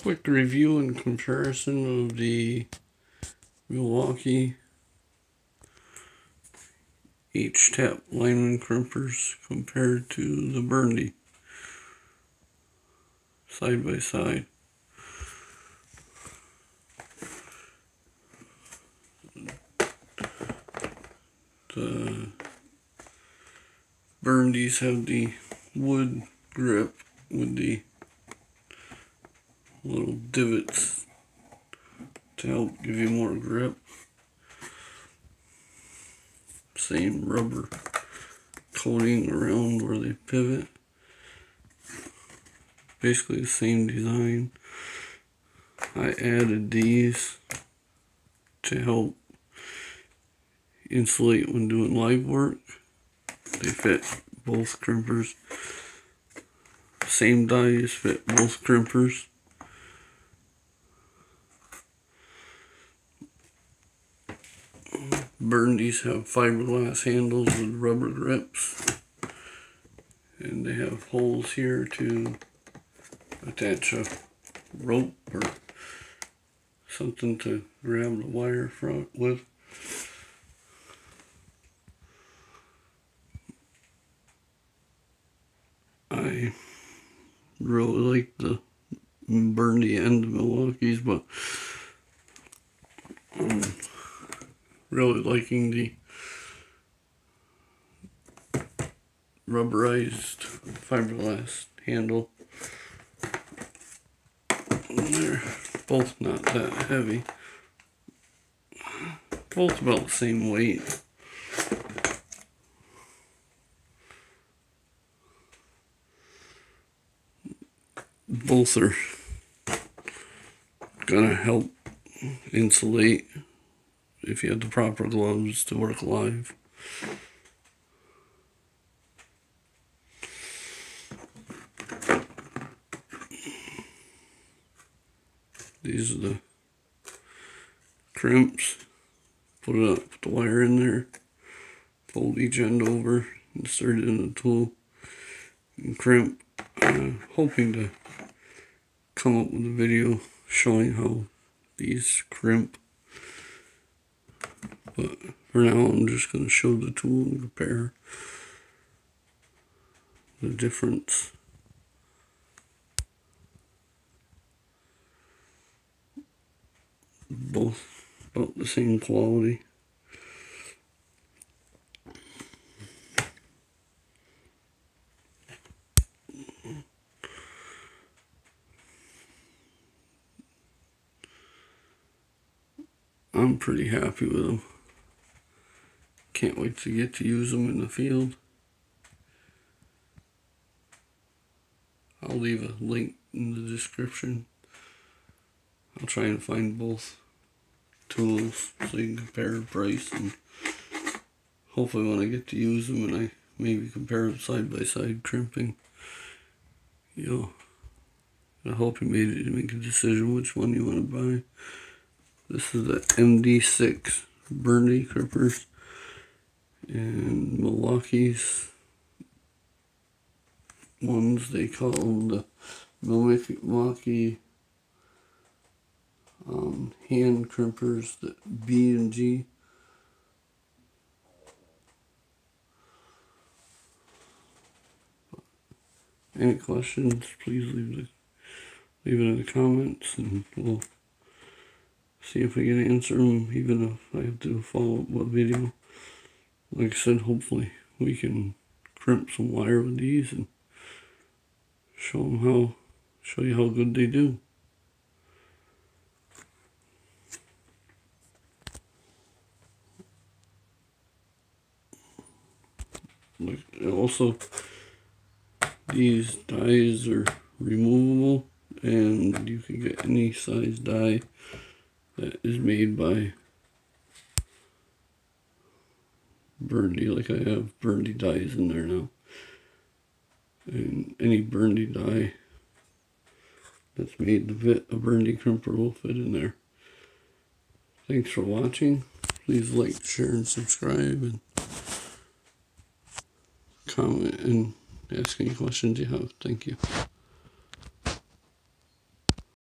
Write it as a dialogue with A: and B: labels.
A: Quick review and comparison of the Milwaukee H-Tap Lineman Crimpers compared to the Burndy, side by side. The Burndies have the wood grip with the little divots to help give you more grip. Same rubber coating around where they pivot. Basically the same design. I added these to help insulate when doing live work. They fit both crimpers. Same dies fit both crimpers. Burndies have fiberglass handles with rubber grips, and they have holes here to attach a rope or something to grab the wire from with. I really like the Burndy and the Milwaukee's, but I'm really liking the rubberized fiberglass handle. And they're both not that heavy. Both about the same weight. Both are gonna help insulate if you have the proper gloves to work live. These are the crimps. Put the wire in there, fold each end over, insert it in the tool, and crimp. Hoping to come up with a video showing how these crimp. But for now, I'm just going to show the tool and compare the difference. Both about the same quality. I'm pretty happy with them. Can't wait to get to use them in the field. I'll leave a link in the description. I'll try and find both tools so you can compare the price, and hopefully when I get to use them and I maybe compare them side by side crimping, I hope you make a decision which one you want to buy. This is the MD6 Burndy Crimpers, and Milwaukee's ones they call the Milwaukee hand crimpers, the B and G. Any questions, please leave it in the comments, and we'll see if we can answer them, even if I have to follow up with a video. Like I said, hopefully we can crimp some wire with these and show you how good they do. Also, these dies are removable, and you can get any size die that is made by Burndy. Like I have Burndy dies in there now, and any Burndy die that's made to fit a Burndy crimper will fit in there. Thanks for watching. Please like, share, and subscribe, and comment and ask any questions you have. Thank you.